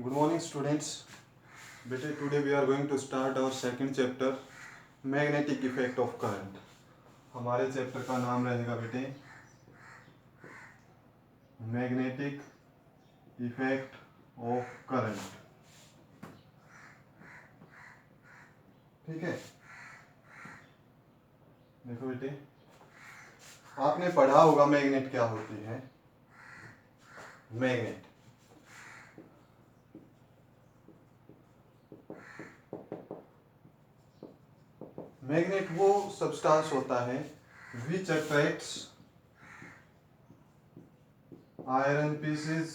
Good morning, students. Beta, today we are going to start our second chapter, magnetic effect of current. हमारे chapter का नाम रहेगा बेटे magnetic effect of current. ठीक है, देखो बेटे, आपने पढ़ा होगा मैग्नेट क्या होती है. मैग्नेट मैग्नेट वो सब्सटेंस होता है which attracts iron pieces,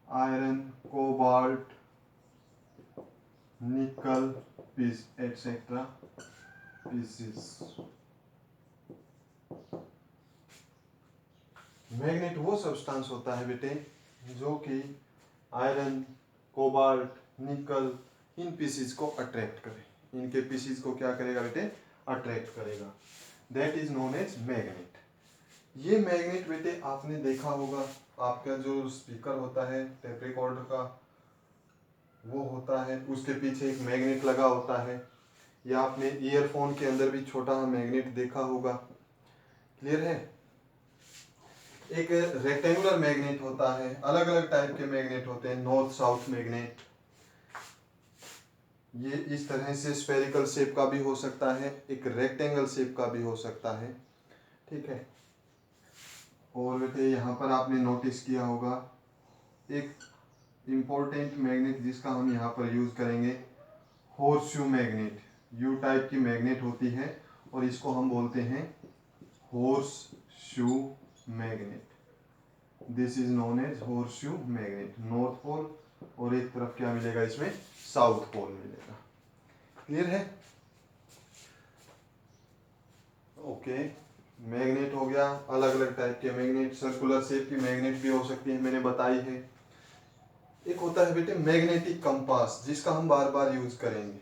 iron, cobalt, nickel piece etcetera pieces. Magnet वो सब्सटेंस होता है बेटे जो कि आयरन, कोबाल्ट, निकल इन पीसेस को अट्रैक्ट करे. इनके पीसेस को क्या करेगा बेटे? अट्रैक्ट करेगा. That is known as magnet. ये मैग्नेट बेटे आपने देखा होगा, आपका जो स्पीकर होता है टेप रिकॉर्डर का वो होता है, उसके पीछे एक मैग्नेट लगा होता है. या आपने ईयरफोन के अंदर भी छोटा मैग्नेट देखा होगा. क्लियर है? एक रेक्टेंगुलर मैग्नेट होता है, अलग अलग टाइप के मैग्नेट होते हैं. नॉर्थ साउथ मैग्नेट, ये इस तरह से स्फेरिकल शेप का भी हो सकता है, एक रेक्टेंगल शेप का भी हो सकता है. ठीक है. और बेटे यहाँ पर आपने नोटिस किया होगा एक इम्पोर्टेंट मैग्नेट जिसका हम यहाँ पर यूज करेंगे, हॉर्सशू मैग्नेट. यू टाइप की मैग्नेट होती है और इसको हम बोलते हैं horseshoe magnet. This is known as horseshoe magnet. North pole और एक तरफ क्या मिलेगा इसमें? साउथ पोल मिलेगा. क्लियर है? ओके. मैग्नेट हो गया, अलग अलग टाइप के मैग्नेट. सर्कुलर शेप की मैग्नेट भी हो सकती है, मैंने बताई है. एक होता है बेटे मैग्नेटिक कंपास, जिसका हम बार बार यूज करेंगे.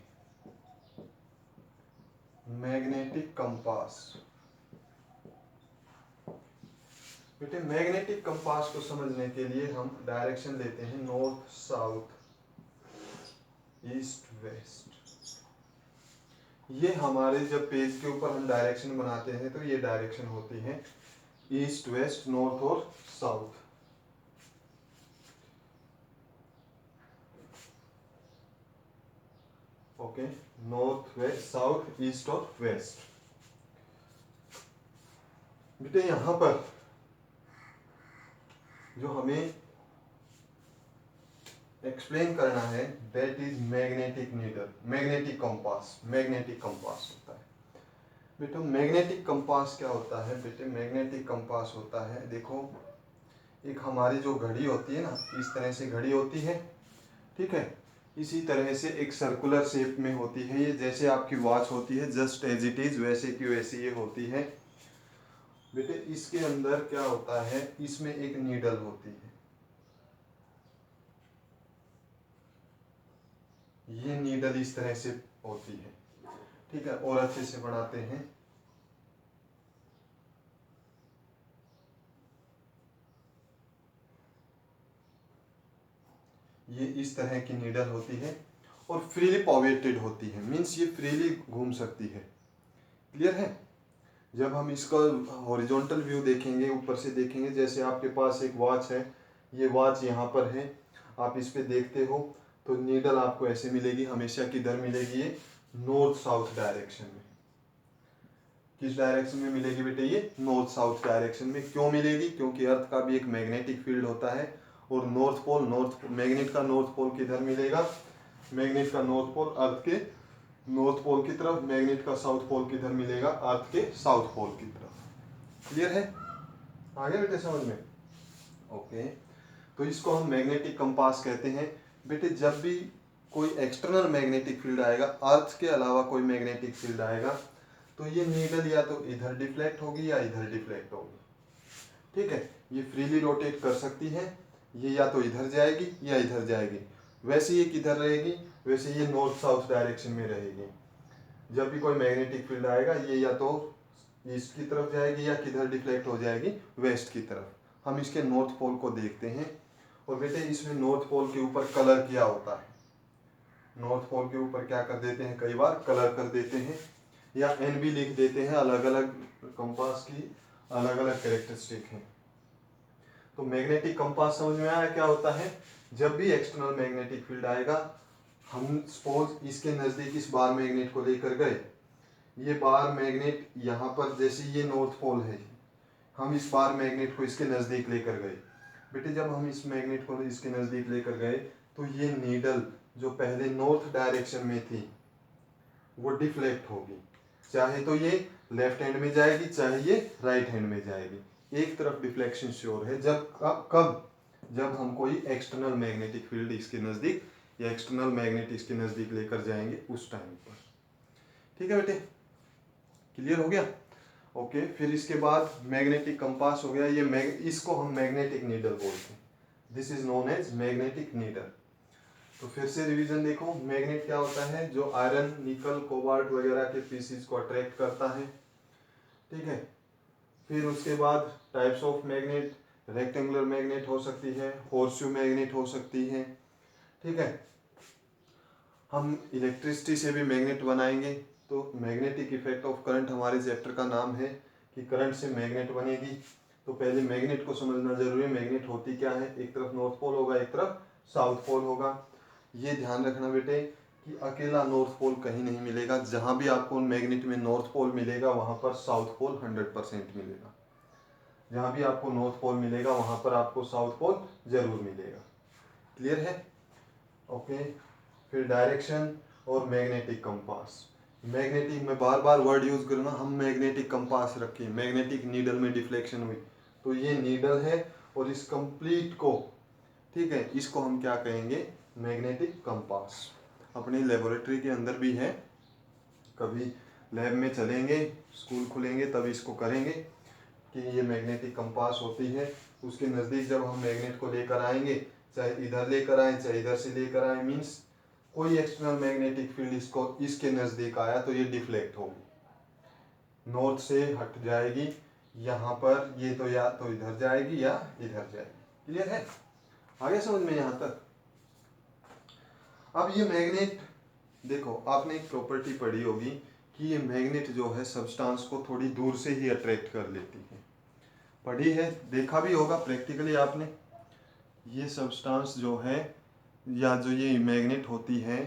मैग्नेटिक कंपास बेटे, मैग्नेटिक कंपास को समझने के लिए हम डायरेक्शन लेते हैं नॉर्थ साउथ ईस्ट वेस्ट. ये हमारे जब पेज के ऊपर हम डायरेक्शन बनाते हैं तो ये डायरेक्शन होती है ईस्ट वेस्ट नॉर्थ और south. Okay, north west south east और वेस्ट. बेटे यहां पर जो हमें एक्सप्लेन करना है that is magnetic needle, magnetic compass. Magnetic compass होता है बेटे. मैग्नेटिक कंपास क्या होता है बेटे? मैग्नेटिक कंपास होता है, देखो एक हमारी जो घड़ी होती है ना, इस तरह से घड़ी होती है. ठीक है, इसी तरह से एक सर्कुलर शेप में होती है ये. जैसे आपकी वॉच होती है जस्ट एज इट इज, वैसे की वैसी ये होती है बेटे. इसके अंदर क्या होता है, इसमें एक नीडल होती है. ये नीडल इस तरह से होती है. ठीक है, और अच्छे से बनाते हैं. ये इस तरह की नीडल होती है और फ्रीली पॉवेटेड होती है. मीन्स ये फ्रीली घूम सकती है. क्लियर है? जब हम इसका हॉरिजॉन्टल व्यू देखेंगे, ऊपर से देखेंगे, जैसे आपके पास एक वॉच है, ये वॉच यहाँ पर है, आप इस पे देखते हो तो नीडल आपको ऐसे मिलेगी. हमेशा किधर मिलेगी? ये नॉर्थ साउथ डायरेक्शन में. किस डायरेक्शन में मिलेगी बेटे? ये नॉर्थ साउथ डायरेक्शन में. क्यों मिलेगी? क्योंकि अर्थ का भी एक मैग्नेटिक फील्ड होता है और नॉर्थ पोल, नॉर्थ मैग्नेट का नॉर्थ पोल किधर मिलेगा? मैग्नेट का नॉर्थ पोल अर्थ के नॉर्थ पोल की तरफ. मैग्नेट का साउथ पोल किधर मिलेगा? अर्थ के साउथ पोल की तरफ. क्लियर है? आ गया बेटे समझ में? ओके. तो इसको हम मैग्नेटिक कंपास कहते हैं बेटे. जब भी कोई एक्सटर्नल मैग्नेटिक फील्ड आएगा, अर्थ के अलावा कोई मैग्नेटिक फील्ड आएगा, तो ये नीडल या तो इधर डिफ्लेक्ट होगी या इधर डिफ्लेक्ट होगी. ठीक है, ये फ्रीली रोटेट कर सकती है. ये या तो इधर जाएगी या इधर जाएगी. वैसे ये किधर रहेगी? वैसे ये नॉर्थ साउथ डायरेक्शन में रहेगी. जब भी कोई मैग्नेटिक फील्ड आएगा, ये या तो ईस्ट की तरफ जाएगी या किधर डिफ्लेक्ट हो जाएगी? वेस्ट की तरफ. हम इसके नॉर्थ पोल को देखते हैं और बेटे इसमें नॉर्थ पोल के ऊपर कलर किया होता है। नॉर्थ पोल के ऊपर क्या कर देते हैं, कई बार कलर कर देते हैं या एन भी लिख देते हैं। अलग अलग कंपास की अलग अलग कैरेक्टरिस्टिक हैं। तो मैग्नेटिक कंपास समझ में आया क्या होता है। जब भी एक्सटर्नल मैग्नेटिक फील्ड आएगा, हम सपोज इसके नज़दीक इस बार मैग्नेट को लेकर गए, ये बार मैग्नेट यहाँ पर, जैसे ये नॉर्थ पोल है, हम इस बार मैग्नेट को इसके नज़दीक लेकर गए। बेटे जब हम इस मैग्नेट को इसके नज़दीक लेकर गए तो ये नीडल जो पहले नॉर्थ डायरेक्शन में थी वो डिफ्लेक्ट होगी। चाहे तो ये लेफ्ट हैंड में जाएगी, चाहे ये राइट हैंड में जाएगी। एक तरफ डिफ्लेक्शन श्योर है। कब जब हम कोई एक्सटर्नल मैग्नेटिक फील्ड इसके नज़दीक या एक्सटर्नल मैग्नेट इसके नज़दीक लेकर जाएंगे उस टाइम पर। ठीक है बेटे, क्लियर हो गया। ओके, फिर इसके बाद मैग्नेटिक कंपास हो गया। ये इसको हम मैग्नेटिक नीडल बोलते हैं। This is known as magnetic needle. तो फिर से रिवीजन देखो, मैग्नेट क्या होता है, जो आयरन, निकल, कोबाल्ट वगैरह के पीसीज को अट्रैक्ट करता है। ठीक है, फिर उसके बाद types of magnet, rectangular magnet हो सकती है, हॉर्सशू मैग्नेट हो सकती है। ठीक है, हम इलेक्ट्रिसिटी से भी मैग्नेट बनाएंगे। तो मैग्नेटिक इफेक्ट ऑफ करंट हमारे चैप्टर का नाम है कि करंट से मैग्नेट बनेगी। तो पहले मैग्नेट को समझना जरूरी है। मैग्नेट होती क्या है, एक तरफ नॉर्थ पोल होगा, एक तरफ साउथ पोल होगा। ये ध्यान रखना बेटे कि अकेला नॉर्थ पोल कहीं नहीं मिलेगा। जहां भी आपको मैग्नेट में नॉर्थ पोल मिलेगा वहां पर साउथ पोल 100% मिलेगा। जहां भी आपको नॉर्थ पोल मिलेगा वहां पर आपको साउथ पोल जरूर मिलेगा। क्लियर है। ओके, फिर डायरेक्शन और मैग्नेटिक कंपास। मैग्नेटिक में बार बार वर्ड यूज करना, हम मैग्नेटिक कंपास रखें, मैग्नेटिक नीडल में डिफ्लेक्शन हुई तो ये नीडल है और इस कंप्लीट को, ठीक है, इसको हम क्या कहेंगे, मैग्नेटिक कंपास। अपनी लेबोरेटरी के अंदर भी है, कभी लैब में चलेंगे, स्कूल खुलेंगे तब इसको करेंगे कि ये मैग्नेटिक कंपास होती है। उसके नज़दीक जब हम मैग्नेट को लेकर आएंगे, चाहे इधर लेकर आए चाहे इधर से लेकर आए, मीन्स कोई एक्सटर्नल मैग्नेटिक फील्ड इसको इसके नज़दीक आया तो ये डिफ्लेक्ट होगी, नॉर्थ से हट जाएगी। यहाँ पर ये तो या तो इधर जाएगी या इधर जाएगी। क्लियर है, आगे समझ में यहाँ तक। अब ये मैग्नेट देखो, आपने एक प्रॉपर्टी पढ़ी होगी कि ये मैग्नेट जो है सब्सटेंस को थोड़ी दूर से ही अट्रैक्ट कर लेती है। पढ़ी है, देखा भी होगा प्रैक्टिकली आपने। ये सब्सटेंस जो है या जो ये मैग्नेट होती है,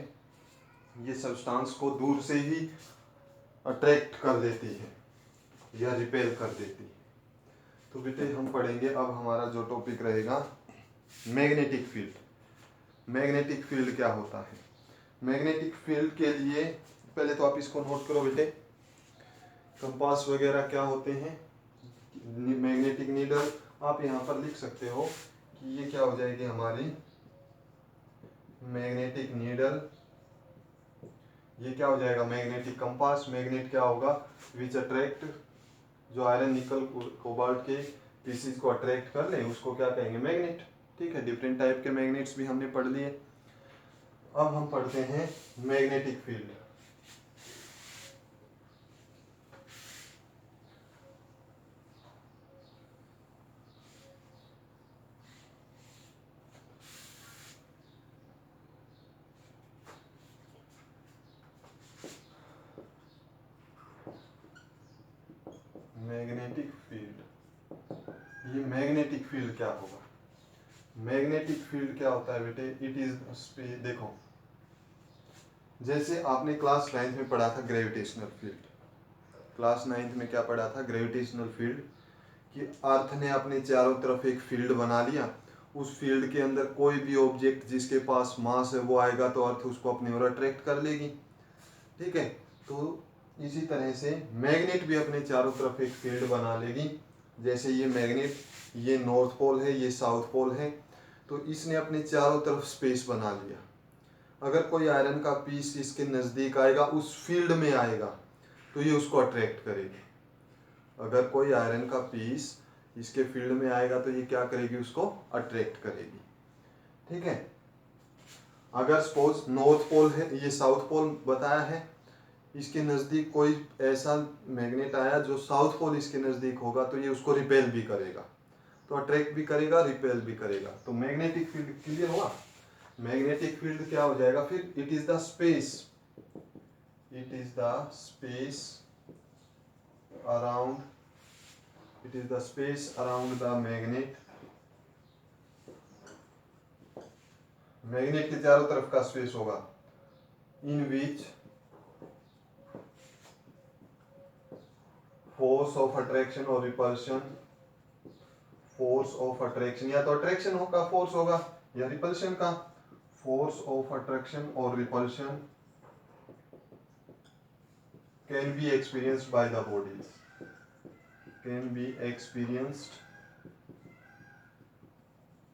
ये सब्सटेंस को दूर से ही अट्रैक्ट कर देती है या रिपेल कर देती है। तो बेटे हम पढ़ेंगे अब हमारा जो टॉपिक रहेगा मैग्नेटिक फील्ड। मैग्नेटिक फील्ड क्या होता है। मैग्नेटिक फील्ड के लिए पहले तो आप इसको नोट करो बेटे, कंपास वगैरह क्या होते हैं, मैग्नेटिक नीडल आप यहाँ पर लिख सकते हो कि ये क्या हो जाएगी हमारी मैग्नेटिक नीडल, ये क्या हो जाएगा मैग्नेटिक कंपास। मैग्नेट क्या होगा, विच अट्रैक्ट, जो आयरन, निकल, कोबाल्ट के पीसीज को अट्रैक्ट कर ले उसको क्या कहेंगे, मैग्नेट। ठीक है, डिफरेंट टाइप के मैग्नेट्स भी हमने पढ़ लिए। अब हम पढ़ते हैं मैग्नेटिक फील्ड। मैग्नेटिक फील्ड, ये मैग्नेटिक फील्ड क्या होगा। मैग्नेटिक फील्ड क्या होता है बेटे, इट इज, देखो जैसे आपने क्लास 9th में पढ़ा था ग्रेविटेशनल फील्ड। क्लास 9th में क्या पढ़ा था, ग्रेविटेशनल फील्ड, कि अर्थ ने अपने चारों तरफ एक फील्ड बना लिया। उस फील्ड के अंदर कोई भी ऑब्जेक्ट जिसके पास मास है वो आएगा तो अर्थ उसको अपनी ओर अट्रैक्ट कर लेगी। ठीक है, तो इसी तरह से मैग्नेट भी अपने चारों तरफ एक फील्ड बना लेगी। जैसे ये मैग्नेट, ये नॉर्थ पोल है, ये साउथ पोल है, तो इसने अपने चारों तरफ स्पेस बना लिया। अगर कोई आयरन का पीस इसके नज़दीक आएगा, उस फील्ड में आएगा, तो ये उसको अट्रैक्ट करेगी। अगर कोई आयरन का पीस इसके फील्ड में आएगा तो ये क्या करेगी, उसको अट्रैक्ट करेगी। ठीक है, अगर सपोज नॉर्थ पोल है, ये साउथ पोल बताया है, इसके नज़दीक कोई ऐसा मैग्नेट आया जो साउथ पोल इसके नज़दीक होगा तो ये उसको रिपेल भी करेगा। तो अट्रैक्ट भी करेगा, रिपेल भी करेगा। तो मैग्नेटिक फील्ड क्लियर हुआ। मैग्नेटिक फील्ड क्या हो जाएगा फिर, it is the space, it is the space around, it is the space around the magnet, magnet के चारों तरफ का स्पेस होगा, इन विच फोर्स ऑफ अट्रैक्शन और रिपल्शन, फोर्स ऑफ अट्रैक्शन या तो अट्रैक्शन का फोर्स होगा या रिपल्शन का, फोर्स ऑफ अट्रैक्शन और repulsion can be experienced by the bodies, can be experienced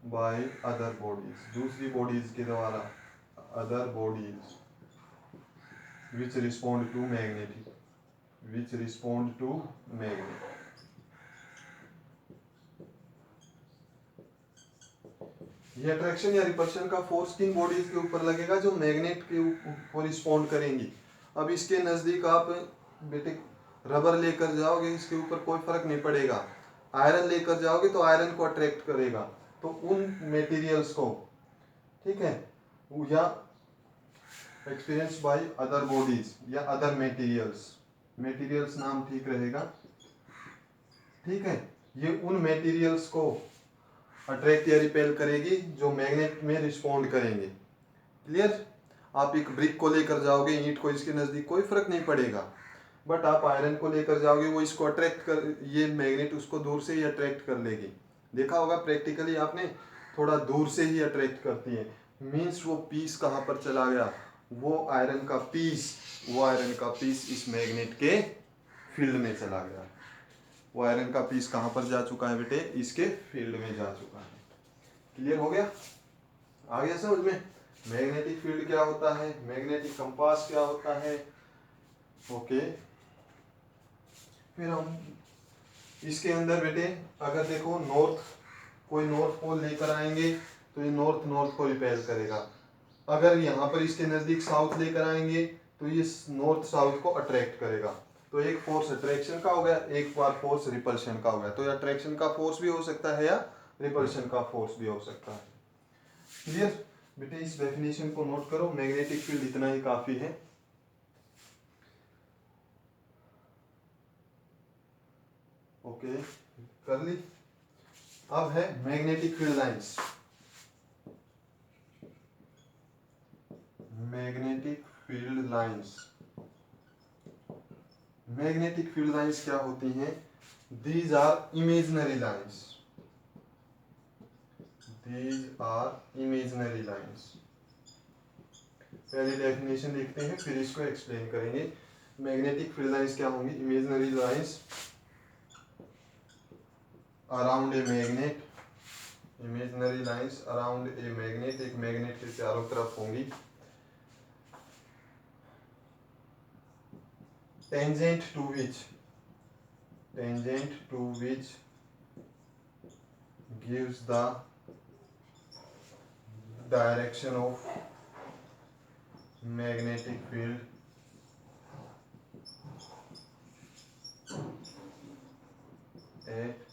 bye other bodies, दूसरी बॉडीज के द्वारा, other bodies which respond to magnetic, which respond to magnet. ये अट्रैक्शन या रिपल्शन का फोर्स किन bodies के ऊपर लगेगा, जो मैग्नेट के ऊपर रिस्पॉन्ड करेंगी। अब इसके नजदीक आप बेटे रबर लेकर जाओगे, इसके ऊपर कोई फर्क नहीं पड़ेगा। आयरन लेकर जाओगे तो आयरन को अट्रैक्ट करेगा, तो उन मटेरियल्स को, ठीक है, या एक्सपीरियंस बाय अदर बॉडीज या अदर मटेरियल्स, मटेरियल्स नाम ठीक रहेगा, ठीक है। ये उन मटेरियल्स को अट्रैक्ट या रिपेल करेगी जो मैग्नेट में रिस्पॉन्ड करेंगे। क्लियर। आप एक ब्रिक को लेकर जाओगे, ईंट को, इसके नजदीक कोई फर्क नहीं पड़ेगा, बट आप आयरन को लेकर जाओगे, वो इसको अट्रैक्ट कर, ये मैग्नेट उसको दूर से ही अट्रैक्ट कर लेगी। देखा होगा प्रैक्टिकली आपने, थोड़ा दूर से ही अट्रैक्ट करती है। मीन्स वो पीस कहाँ पर चला गया, वो आयरन का पीस, वो आयरन का पीस इस मैग्नेट के फील्ड में चला गया। वो आयरन का पीस कहाँ पर जा चुका है बेटे, इसके फील्ड में जा चुका है। क्लियर हो गया, आ गया समझ में। मैग्नेटिक फील्ड क्या होता है, मैग्नेटिक कंपास क्या होता है, ओके। फिर हम इसके अंदर बेटे अगर देखो नॉर्थ, कोई नॉर्थ पोल लेकर आएंगे तो ये नॉर्थ नॉर्थ को रिपेल करेगा। अगर यहाँ पर इसके नजदीक साउथ लेकर आएंगे तो ये नॉर्थ साउथ को अट्रैक्ट करेगा। तो एक फोर्स अट्रैक्शन का हो गया, एक बार फोर्स रिपल्शन का हो गया। तो ये अट्रैक्शन का फोर्स भी हो सकता है या रिपल्शन का फोर्स भी हो सकता है। क्लियर बेटे, इस डेफिनेशन को नोट करो, मैग्नेटिक फील्ड इतना ही काफी है। ओके, कर ली। अब है magnetic field lines. Magnetic field lines, magnetic field lines क्या होती हैं, these are imaginary lines, these are imaginary lines. पहले डेफिनेशन देखते हैं फिर इसको एक्सप्लेन करेंगे। मैग्नेटिक फील्ड लाइंस क्या होंगी, imaginary lines around a magnet, imaginary lines around a magnet, एक मैग्नेट के चारों तरफ होंगी। Tangent to which, tangent to which gives the direction of magnetic field at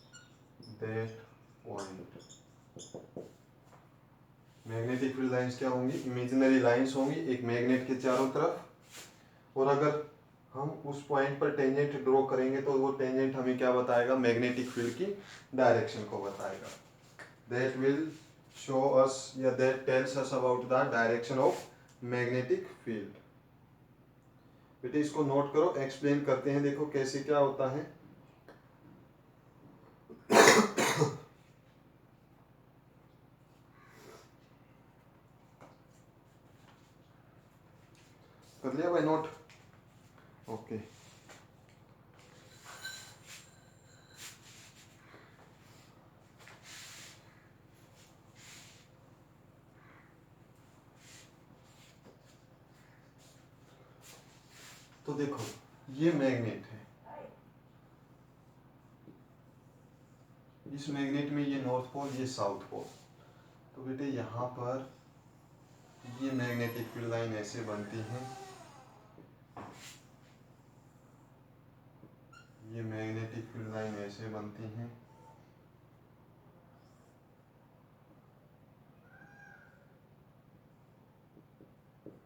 that point। Magnetic field lines क्या होंगी, imaginary lines होंगी एक magnet के चारों तरफ, और अगर हम उस पॉइंट पर टेंजेंट ड्रॉ करेंगे तो वो टेंजेंट हमें क्या बताएगा, मैग्नेटिक फील्ड की डायरेक्शन को बताएगा। दैट विल show us या that tells us about the direction of magnetic field। बेटे इसको नोट करो, एक्सप्लेन करते हैं, देखो कैसे क्या होता है। कर लिया भाई नोट, ओके। तो देखो ये मैग्नेट है, इस मैग्नेट में ये नॉर्थ पोल ये साउथ पोल। तो बेटे यहाँ पर ये मैग्नेटिक फील्ड लाइन ऐसे बनती है, ये मैग्नेटिक फील्ड लाइन ऐसे बनती हैं,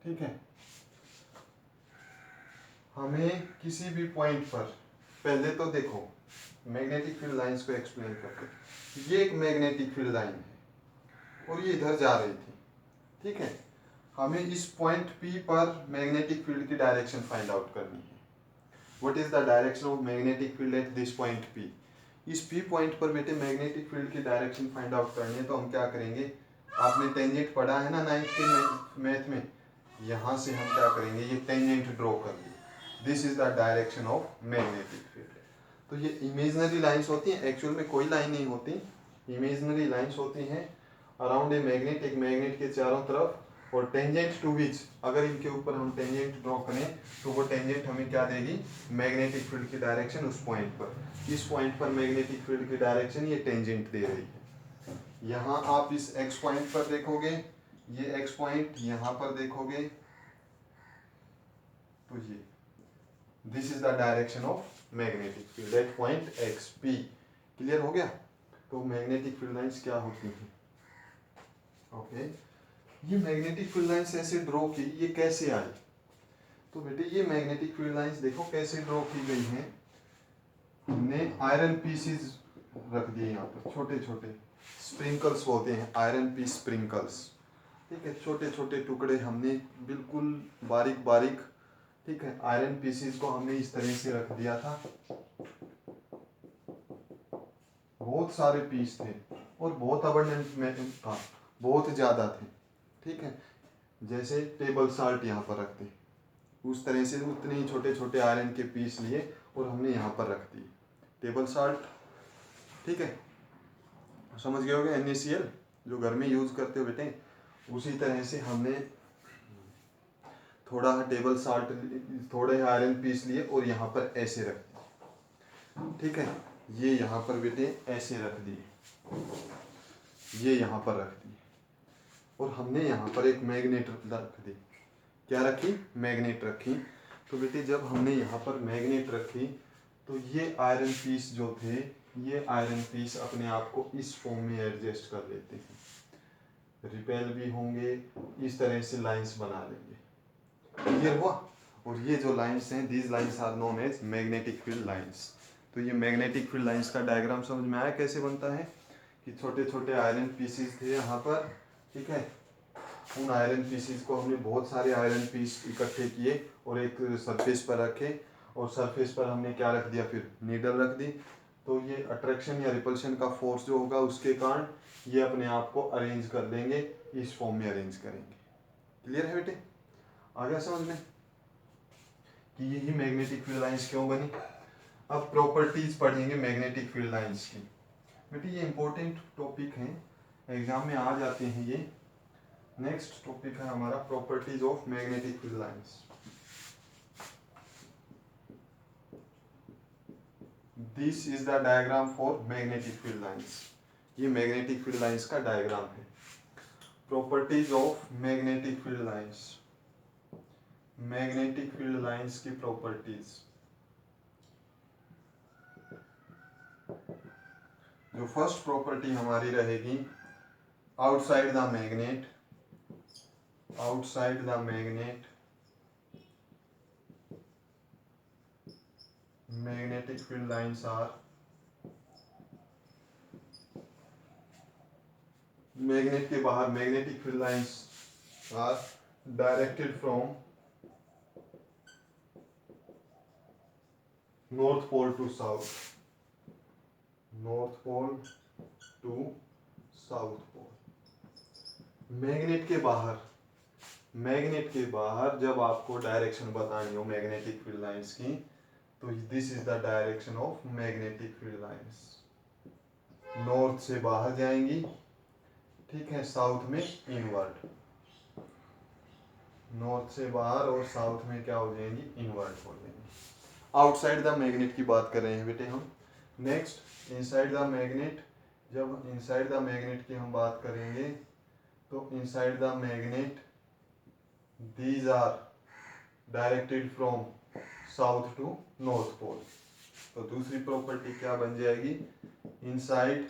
ठीक है, हमें किसी भी पॉइंट पर, पहले तो देखो मैग्नेटिक फील्ड लाइंस को एक्सप्लेन करते। ये एक मैग्नेटिक फील्ड लाइन है और ये इधर जा रही थी, ठीक है। हमें इस पॉइंट P पर मैग्नेटिक फील्ड की डायरेक्शन फाइंड आउट करनी है। What is the direction of magnetic field at this point P? इस P पॉइंट पर बेटे मैग्नेटिक फील्ड की डायरेक्शन फाइंड आउट करनी है, तो हम क्या करेंगे, आपने टेंजेंट पढ़ा है ना 9th के मैथ में, यहाँ से हम क्या करेंगे, ये टेंजेंट ड्रॉ कर लिए। This is the direction of magnetic field. तो ये इमेजिनरी लाइंस होती हैं, एक्चुअल में कोई लाइन नहीं होती, इमेजिनरी लाइंस होती हैं अराउंड ए मैग्नेट, एक मैग्नेट के चारों तरफ, और टेंजेंट टू विच, अगर इनके ऊपर हम टेंजेंट ड्रॉ करें तो वो टेंजेंट हमें क्या देगी, मैग्नेटिक फील्ड की डायरेक्शन उस पॉइंट पर। इस पॉइंट पर मैग्नेटिक फील्ड की डायरेक्शन ये टेंजेंट दे रही है। यहाँ आप इस एक्स पॉइंट पर देखोगे, ये एक्स पॉइंट यहाँ पर देखोगे, तो ये this is the direction of magnetic field eight point x P. Clear हो गया? तो मैग्नेटिक फील्ड लाइंस क्या होती हैं? ओके, ये मैग्नेटिक फील्ड लाइंस ऐसे ड्रॉ की, ये कैसे आई? तो बेटे ये मैग्नेटिक फील्ड लाइंस देखो कैसे ड्रॉ की गई हैं। हमने आयरन पीसेस रख दिए यहाँ पर, छोटे छोटे स्प्रिंकल्स बोलते हैं, आयरन पीस स्प्रिंकल्स, ठीक है। छोटे छोटे टुकड़े हमने बिल्कुल बारीक बारीक, ठीक है, आयरन पीसेस को हमने इस तरह से रख दिया था। बहुत सारे पीस थे और बहुत अबंडेंट में था, बहुत ज़्यादा थे, ठीक है। जैसे टेबल साल्ट यहाँ पर रखते, उस तरह से उतने ही छोटे छोटे आयरन के पीस लिए और हमने यहाँ पर रख दिए टेबल साल्ट, ठीक है। समझ गए होगे, NaCl जो घर में यूज़ करते हो बेटे, उसी तरह से हमने थोड़ा टेबल साल्ट, थोड़े आयरन पीस लिए और यहाँ पर ऐसे रख दिए, ठीक है। ये यहाँ पर बेटे ऐसे रख दिए, ये यहाँ पर रख दिए, और हमने यहाँ पर एक मैग्नेट रख दी। क्या रखी? मैग्नेट रखी। तो बेटे जब हमने यहाँ पर मैग्नेट रखी तो ये आयरन पीस जो थे, ये आयरन पीस अपने आप को इस फॉर्म में एडजस्ट कर लेते हैं, रिपेल भी होंगे, इस तरह से लाइंस बना लेंगे। क्लियर हुआ? और ये जो लाइंस हैं, these lines are known as magnetic field lines. तो ये मैग्नेटिक फील्ड लाइंस का डायग्राम समझ में आया कैसे बनता है, कि छोटे छोटे आयरन पीसेस थे यहाँ पर, ठीक है। उन आयरन पीसेस को हमने, बहुत सारे आयरन पीस इकट्ठे किए और एक सरफेस पर रखे, और सरफेस पर हमने क्या रख दिया, फिर नीडल रख दी। तो ये अट्रैक्शन या रिपल्शन का फोर्स जो होगा उसके कारण ये अपने आप को अरेंज कर लेंगे, इस फॉर्म में अरेंज करेंगे। क्लियर है बेटे? आ गया समझ में कि यही मैग्नेटिक फील्ड लाइंस क्यों बनी? अब प्रॉपर्टीज पढ़ेंगे मैग्नेटिक फील्ड लाइंस की। बेटे ये इंपॉर्टेंट टॉपिक हैं, एग्जाम में आ जाते हैं ये। नेक्स्ट टॉपिक है हमारा properties of magnetic field lines. This is the diagram for magnetic field lines. ये मैग्नेटिक फील्ड लाइंस का डायग्राम है। Properties of magnetic field lines, magnetic field lines की प्रॉपर्टीज। जो फर्स्ट प्रॉपर्टी हमारी रहेगी, outside the magnet, outside the magnet, magnetic field lines are, magnet के बाहर magnetic field lines are directed from north pole to south, north pole to south pole. Magnet के बाहर, magnet के बाहर जब आपको डायरेक्शन बतानी हो मैग्नेटिक फील्ड लाइंस की, तो this is the direction of magnetic field lines. North से बाहर जाएंगी, ठीक है, साउथ में इनवर्ड, नॉर्थ से बाहर और साउथ में क्या हो जाएंगी, इनवर्ड हो जाएंगी। आउटसाइड द मैग्नेट की बात कर रहे हैं बेटे हम। नेक्स्ट इनसाइड द मैग्नेट, जब इनसाइड द मैग्नेट की हम बात करेंगे तो inside the magnet these are directed from south to north pole. तो दूसरी प्रॉपर्टी क्या बन जाएगी, inside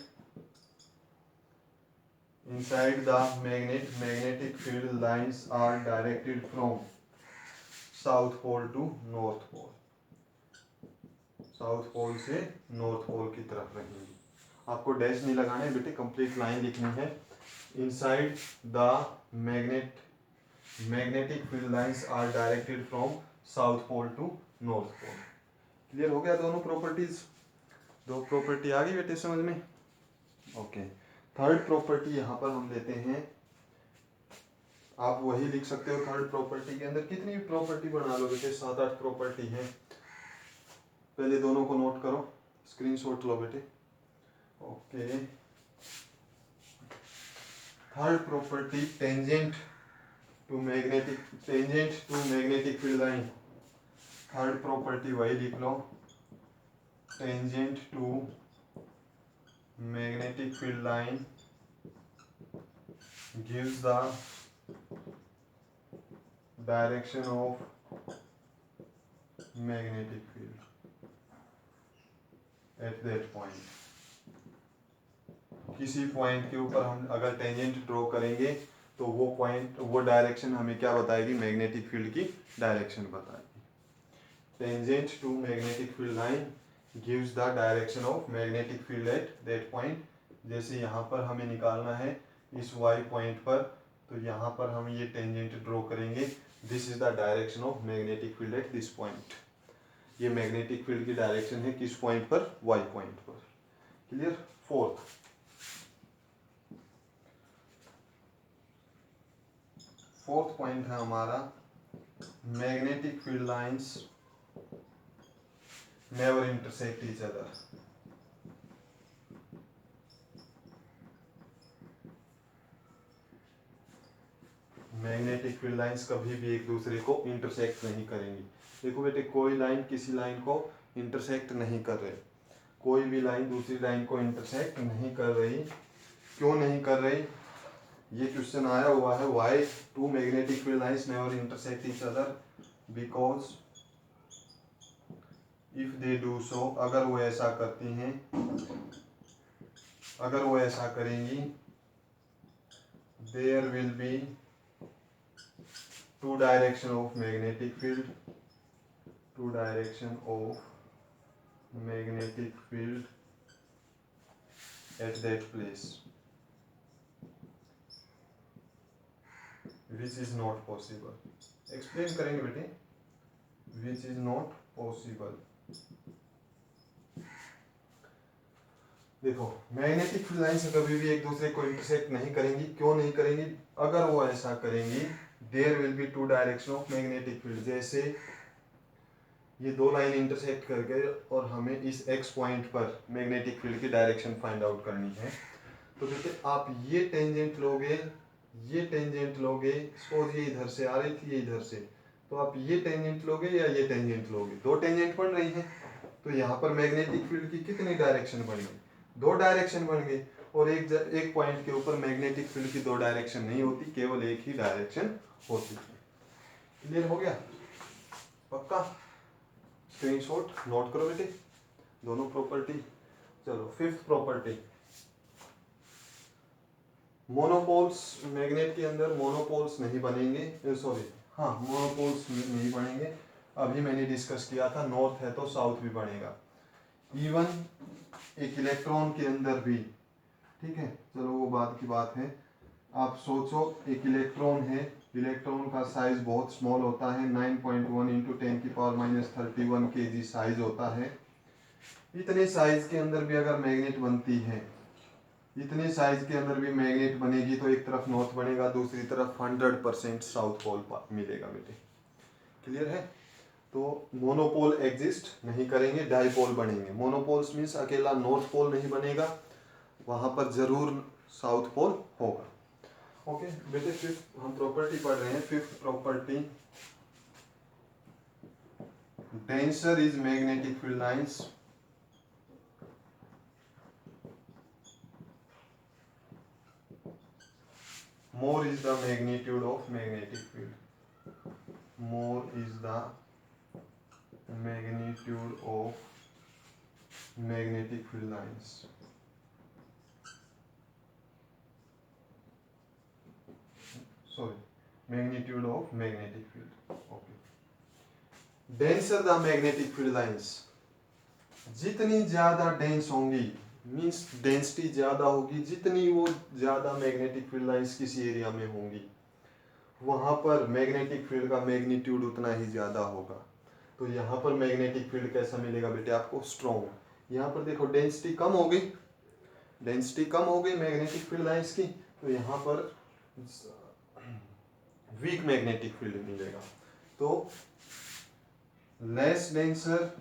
inside the magnetic field lines are directed from south pole to north pole, south pole से नॉर्थ पोल की तरफ रहेंगी। आपको डैश नहीं लगाना है बेटे, कंप्लीट लाइन लिखनी है। Inside the magnetic field lines are directed from south pole to north pole. Clear हो गया दोनों प्रॉपर्टीज? दो प्रॉपर्टी आ गई बेटे समझ में? ओके। थर्ड प्रॉपर्टी यहाँ पर हम लेते हैं, आप वही लिख सकते हो। थर्ड प्रॉपर्टी के अंदर कितनी भी प्रॉपर्टी बना लो बेटे, 7-8 प्रॉपर्टी है। पहले दोनों को नोट करो, स्क्रीनशॉट लो बेटे। Okay. Third property tangent to magnetic field line. Third property वही लिख लो, tangent to magnetic field line gives the direction of magnetic field at that point। किसी पॉइंट के ऊपर हम अगर टेंजेंट ड्रॉ करेंगे तो वो पॉइंट, वो डायरेक्शन हमें क्या बताएगी? मैग्नेटिक फील्ड की डायरेक्शन बताएगी। Tangent to magnetic field line gives the direction of magnetic field at that point. जैसे यहाँ पर हमें निकालना है इस y पॉइंट पर, तो यहाँ पर हम ये टेंजेंट ड्रॉ करेंगे। This is the direction of magnetic field at this point. ये मैग्नेटिक फील्ड की डायरेक्शन है किस पॉइंट पर? y पॉइंट पर। क्लियर? फोर्थ पॉइंट है हमारा, magnetic field lines never intersect each other. Magnetic field lines कभी भी एक दूसरे को इंटरसेक्ट नहीं करेंगी। देखो बेटे, कोई लाइन किसी लाइन को इंटरसेक्ट नहीं कर रही, कोई भी लाइन दूसरी लाइन को इंटरसेक्ट नहीं कर रही। क्यों नहीं कर रही? ये क्वेश्चन आया हुआ है, why two magnetic field lines never intersect each other, because if they do so, अगर वो ऐसा करती हैं, अगर वो ऐसा करेंगी, there will be two direction of magnetic field, two direction of magnetic field at that place, which is not possible। explain करेंगे बेटे, which is not possible। देखो, मैग्नेटिक फील्ड लाइन से कभी भी एक दूसरे को इंटरसेक्ट नहीं करेंगी। क्यों नहीं करेंगी? अगर वो ऐसा करेंगी, there will be two direction of magnetic field. जैसे ये दो लाइन इंटरसेक्ट कर गए और हमें इस x पॉइंट पर मैग्नेटिक फील्ड की डायरेक्शन फाइंड आउट करनी है, तो देखिए आप ये टेंजेंट लोगे, ये टेंजेंट लोगे, सपोज ये इधर से आ रही थी, ये इधर से, तो आप ये टेंजेंट लोगे या ये टेंजेंट लोगे? दो टेंजेंट बन रही है, तो यहाँ पर मैग्नेटिक फील्ड की कितनी डायरेक्शन बन गई? दो डायरेक्शन बन गई। और एक पॉइंट के ऊपर मैग्नेटिक फील्ड की दो डायरेक्शन नहीं होती, केवल एक ही डायरेक्शन होती है। क्लियर हो गया? पक्का? स्क्रीनशॉट नोट करो बेटे दोनों प्रॉपर्टी। चलो फिफ्थ प्रॉपर्टी, मोनोपोल्स। मैग्नेट के अंदर मोनोपोल्स नहीं बनेंगे, सॉरी हाँ, मोनोपोल्स नहीं बनेंगे। अभी मैंने डिस्कस किया था, नॉर्थ है तो साउथ भी बनेगा। इवन एक इलेक्ट्रॉन के अंदर भी, ठीक है, चलो वो बाद की बात है। आप सोचो एक इलेक्ट्रॉन है, इलेक्ट्रॉन का साइज बहुत स्मॉल होता है, 9.1 इंटू 10⁻³ kg साइज होता है। इतने साइज के अंदर भी अगर मैग्नेट बनती है, इतने साइज के अंदर भी मैग्नेट बनेगी, तो एक तरफ नॉर्थ बनेगा, दूसरी तरफ 100% साउथ पोल मिलेगा बेटे। क्लियर है? तो मोनोपोल एग्जिस्ट नहीं करेंगे, डाइपोल बनेंगे। मोनोपोल्स मीन्स अकेला नॉर्थ पोल नहीं बनेगा, वहां पर जरूर साउथ पोल होगा। ओके बेटे, फिफ्थ हम प्रॉपर्टी पढ़ रहे हैं। Fifth property, denser is magnetic field lines, more is the magnitude of magnetic field, more is the magnitude of magnetic field lines। Sorry magnitude of magnetic field. Okay, denser the magnetic field lines, जितनी ज्यादा dense होंगी means density ज्यादा होगी, जितनी वो ज्यादा magnetic field lines किसी area में होंगी वहां पर मैग्नेटिक फील्ड का मैग्नीट्यूड उतना ही ज्यादा होगा। तो यहाँ पर मैग्नेटिक फील्ड कैसा मिलेगा बेटे आपको? स्ट्रॉन्ग। यहाँ पर देखो डेंसिटी कम हो गई, डेंसिटी कम हो गई मैग्नेटिक फील्ड लाइंस की, तो यहाँ पर वीक मैग्नेटिक फील्ड मिलेगा। तो less denser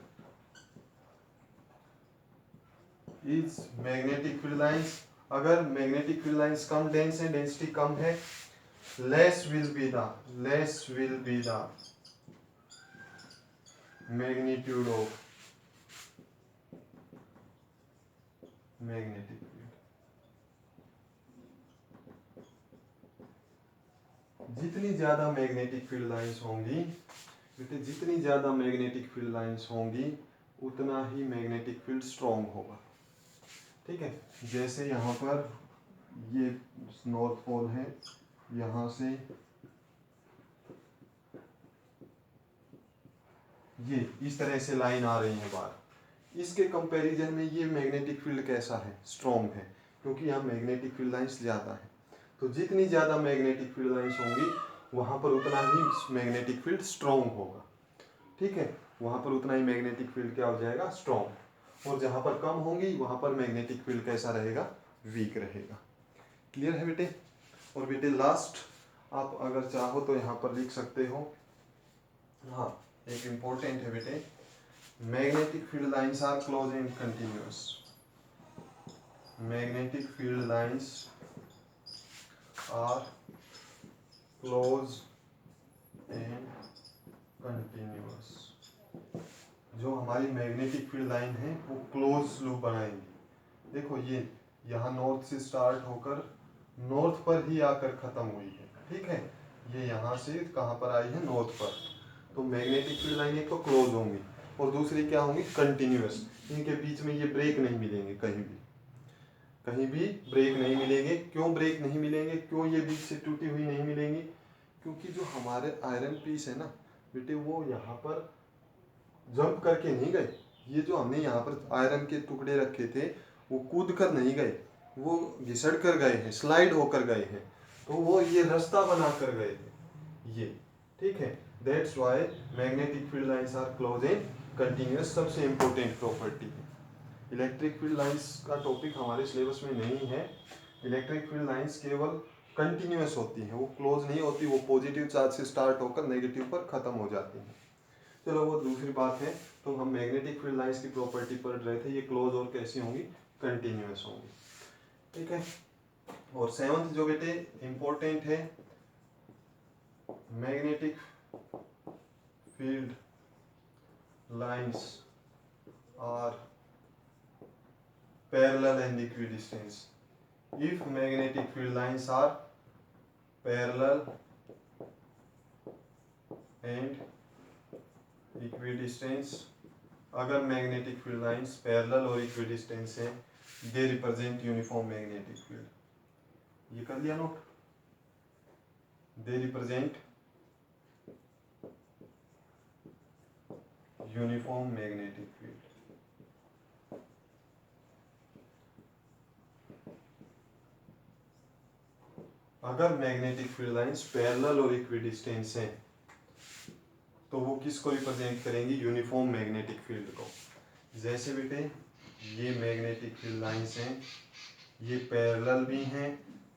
is magnetic field lines, अगर मैग्नेटिक फील्ड लाइंस कम डेंस है, डेंसिटी कम है, less will be the magnitude of magnetic field। जितनी ज्यादा मैग्नेटिक फील्ड लाइंस होंगी बेटे, जितनी ज्यादा मैग्नेटिक फील्ड लाइंस होंगी उतना ही मैग्नेटिक फील्ड स्ट्रॉन्ग होगा। ठीक है, जैसे यहाँ पर ये नॉर्थ पोल है, यहाँ से ये इस तरह से लाइन आ रही है बाहर, इसके कंपैरिजन में ये मैग्नेटिक फील्ड कैसा है? स्ट्रॉन्ग है, क्योंकि यहाँ मैग्नेटिक फील्ड लाइंस ज़्यादा है। तो जितनी ज़्यादा मैग्नेटिक फील्ड लाइंस होंगी वहाँ पर उतना ही मैग्नेटिक फील्ड स्ट्रॉन्ग होगा। ठीक है, वहाँ पर उतना ही मैग्नेटिक फील्ड क्या हो जाएगा? स्ट्रॉन्ग। और जहाँ पर कम होंगी वहाँ पर मैग्नेटिक फील्ड कैसा रहेगा? वीक रहेगा। क्लियर है बेटे? और बेटे लास्ट आप अगर चाहो तो यहाँ पर लिख सकते हो, हाँ एक इम्पोर्टेंट है बेटे, magnetic field lines are close and continuous. Magnetic field lines are close and continuous. जो हमारी मैग्नेटिक फील्ड लाइन है वो क्लोज लूप बनाएंगी। देखो ये यहाँ नॉर्थ से स्टार्ट होकर नॉर्थ पर ही आकर खत्म हुई है। ठीक है, ये यहाँ से कहाँ पर आई है? नॉर्थ पर। तो मैग्नेटिक फील्ड लाइन एक तो क्लोज होंगी और दूसरी क्या होंगी? कंटिन्यूअस। इनके बीच में ये ब्रेक नहीं मिलेंगे, कहीं भी ब्रेक नहीं मिलेंगे। क्यों ब्रेक नहीं मिलेंगे? क्यों ये बीच से टूटी हुई नहीं मिलेंगी? क्योंकि जो हमारे आयरन पीस है ना बेटे, वो यहाँ पर जंप करके नहीं गए। ये जो हमने यहाँ पर आयरन के टुकड़े रखे थे वो कूद कर नहीं गए, वो घिसड़ कर गए हैं, स्लाइड होकर गए हैं। तो वो ये रास्ता बना कर गए हैं ये। ठीक है, that's why magnetic field lines are close and continuous. सबसे इंपॉर्टेंट प्रॉपर्टी है। इलेक्ट्रिक फील्ड लाइंस का टॉपिक हमारे सिलेबस में नहीं है। इलेक्ट्रिक फील्ड लाइंस केवल कंटिन्यूअस होती हैं, वो क्लोज नहीं होती, वो पॉजिटिव चार्ज से स्टार्ट होकर नेगेटिव पर खत्म हो जाती हैं। चलो वो दूसरी बात है। तो हम मैग्नेटिक फील्ड लाइंस की प्रॉपर्टी पढ़ रहे थे, ये क्लोज और कैसी होंगी? कंटिन्यूअस होंगी। ठीक है, और सेवंथ जो बेटे इंपॉर्टेंट है, magnetic field lines are parallel and equidistance. If magnetic field lines are parallel and equidistance, अगर मैग्नेटिक फील्ड लाइंस पैरेलल और इक्विडिस्टेंस है, they represent uniform magnetic field. ये कर लिया note? They represent uniform magnetic field. अगर magnetic field lines parallel और equidistance हैं तो वो किसको रिप्रेजेंट करेंगी? यूनिफॉर्म मैग्नेटिक फील्ड को। जैसे बेटे ये मैग्नेटिक फील्ड लाइंस हैं, ये पैरेलल भी हैं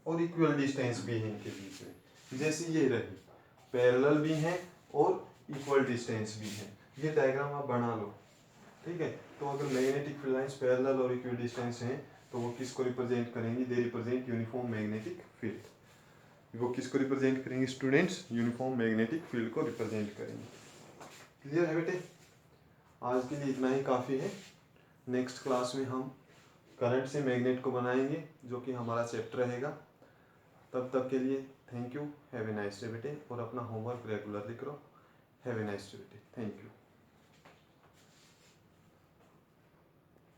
और इक्वल डिस्टेंस भी है इनके बीच में। जैसे ये रही, पैरेलल भी हैं और इक्वल डिस्टेंस भी है। ये डायग्राम आप बना लो। ठीक है, तो अगर मैग्नेटिक फील्ड लाइंस पैरेलल और इक्वल डिस्टेंस हैं तो वो किसको रिप्रेजेंट करेंगी? दे रिप्रेजेंट यूनिफॉर्म मैग्नेटिक फील्ड। वो किसको रिप्रेजेंट करेंगे स्टूडेंट्स? यूनिफॉर्म मैग्नेटिक फील्ड को रिप्रेजेंट करेंगे। क्लियर है बेटे? आज के लिए इतना ही काफ़ी है। नेक्स्ट क्लास में हम करंट से मैग्नेट को बनाएंगे, जो कि हमारा चैप्टर रहेगा। तब तक के लिए thank you, have a nice day बेटे, और अपना होमवर्क रेगुलरली करो। हैव ए नाइस डे बेटे, थैंक यू।